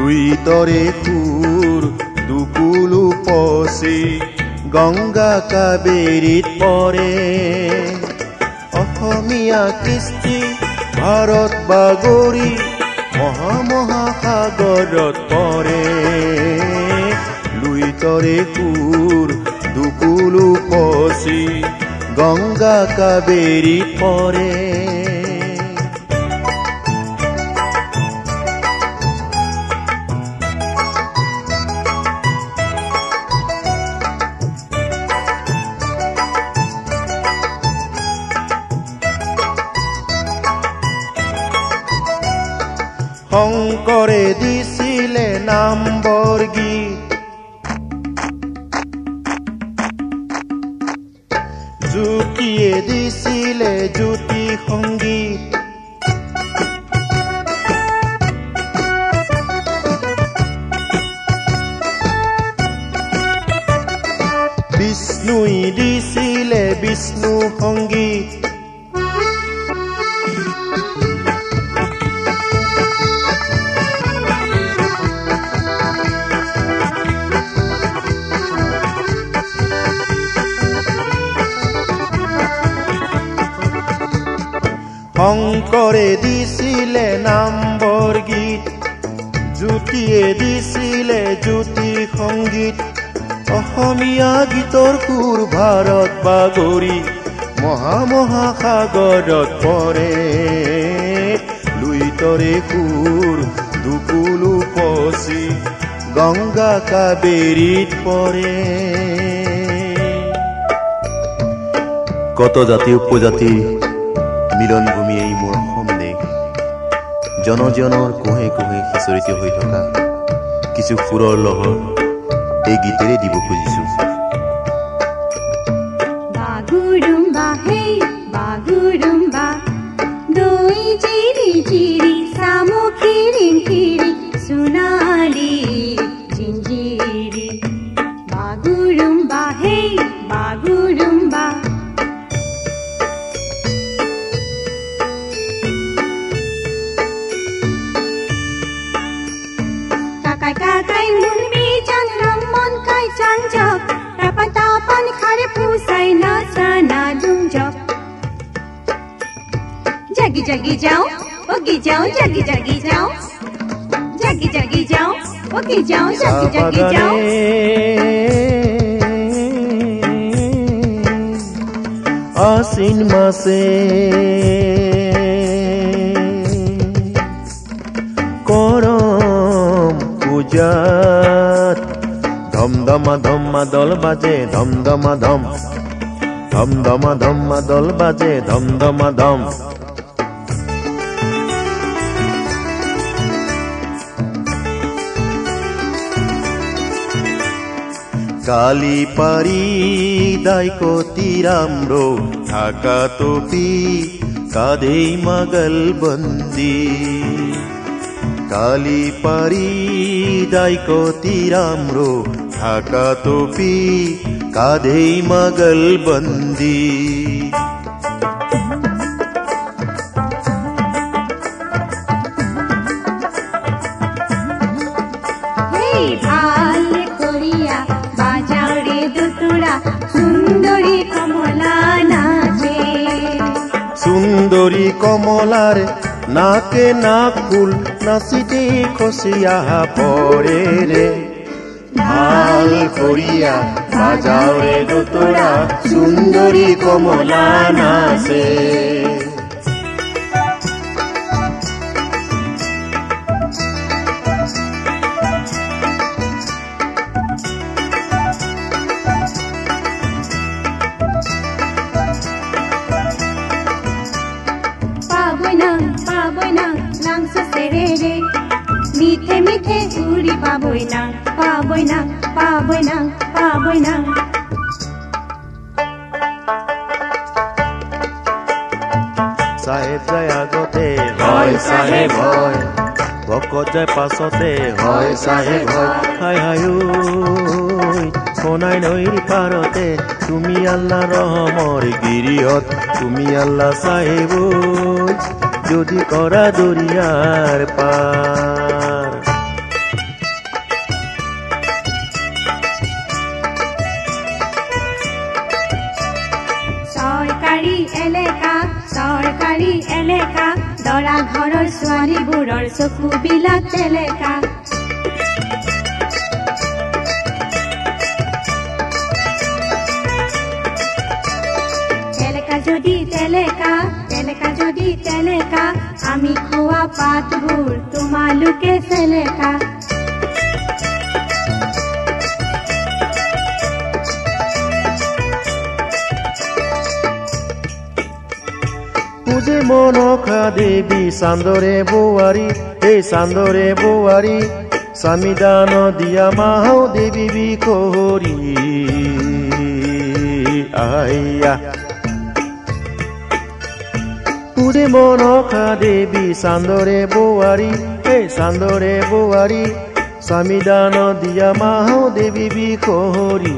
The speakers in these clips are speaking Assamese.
লুইতৰে সুৰ দুকুলু পচি গংগা কাবেৰীত পৰে অসমীয়া কৃষ্টি ভাৰত বাগৰি মহামহাসাগৰত পৰে লুইতৰে সুৰ দুকুলু পচি গংগা কাবেৰীত পৰে শংকৰে দিছিলে নামবৰ গীত জ্যোতিয়ে দিছিলে জ্যোতি সংগীত বিষ্ণুই দিছিলে বিষ্ণু সংগীত শংকৰে দিছিলে নামবৰ গীত জ্যোতিয়ে দিছিলে জ্যোতি সংগীত অসমীয়া গীতৰ সুৰ ভাৰত বাগৰি মহামহাসাগৰত পৰে লুইতৰে সুৰ দুকুলু পচি গংগা কাবেৰীত পৰে কত জাতি উপজাতি মিলনভূমি এই মোৰ অসম দেশ জনজনৰ কোহে কোহে সিঁচৰিত হৈ থকা কিছু সুৰৰ লহৰ এই গীতেৰে দিব খুজিছো বাগুৰুম্বা হে বাগুৰুম্বা দৈ চিৰি চিৰি সামুখিৰি খিৰি সোণালী জিঞ্জিৰি বাগুৰুম্বা হে Bagurumba kakai munmi janam mon kai janjak tapatapan khare pusai na sana dungjak jagi jagi jao ogi jao jagi jagi jao jagi jagi jao ogi jao jagi jagi jao asin mase পূজাত ধমধমা ধমা দল বাজে ধমধমা ধম ধমধমা ধমা দল বাজে ধমধমা ধম কালি পারি দাইকতি রামরো ঢাকা টুপি কাঁধেই মাগল বন্দি কালি পারি দাইকতি রামরো ঢাকা টুপি কাঁধেই মাগল বন্দি ভাল করিয়া বাজাও রে দুতুরা সুন্দরী কমলা নাচে সুন্দরী কমলার নাকে নাক ফুল নাচিতে খসিয়া পরে রে ভাল করিয়া বাজাও রে দুতুরা সুন্দরী কমলা নাচে মিঠে মিঠে ঘুরি পাবই না পাবই না পাবই না পাবই না সাহেব যায় আগতে হয় সাহেব হয় ভকত যায় পাছতে হয় সাহেব হয় হাই হাই সোনাই নৈৰ পাৰতে তুমি আল্লাহ ৰহমৰ গিৰিহত তুমি আল্লাহ সাহেব যদি কৰা দৰিয়াৰ পাৰ ভাড়া ঘৰৰ ছোৱালীবোৰৰ চকুবিলাক তেলেকা তেলেকা যদি তেলেকা আমি খোৱা পাতবোৰ তোমালোকে চেলেকা পূজে মনসা দেৱী চান্দৰে বোৱাৰী এই চান্দৰে বোৱাৰী স্বামীদান দিয়া মাও দেৱী বিকহৰী আইয়া পূজে মনসা দেৱী চান্দৰে বোৱাৰী এই চান্দৰে বোৱাৰী স্বামীদান দিয়া মাও দেৱী বিকহৰী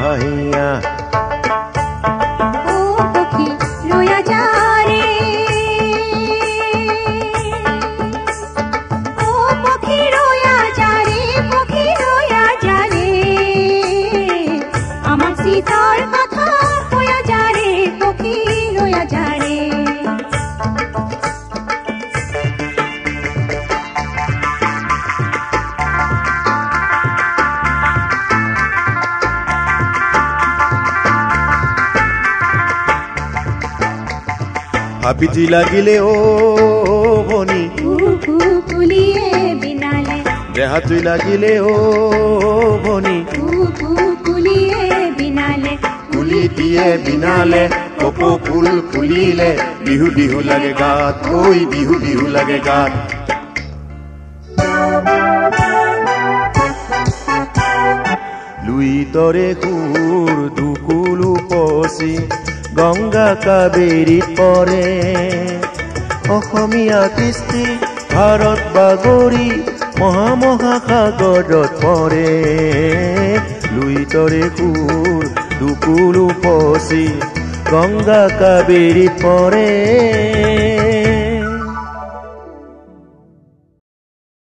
আইয়া হাপিতি লাগিলে ও ভনী কুলিয়ে বিনালে দেহাতুই লাগিলে ও ভনী কুলিয়ে বিনালে কুলিটিয়ে বিনালে কপৌ ফুল ফুলিলে বিহু বিহু লাগে গাত ঐ বিহু বিহু লাগে গাত লুই তৰে সুৰ দুকুলু পচি গংগা কাবেৰীত পৰে অসমীয়া কৃষ্টি ভাৰত বাগৰি মহামহাসাগৰত পৰে লুই তৰে সুৰ দুকুলু পচি গংগা কাবেৰীত পৰে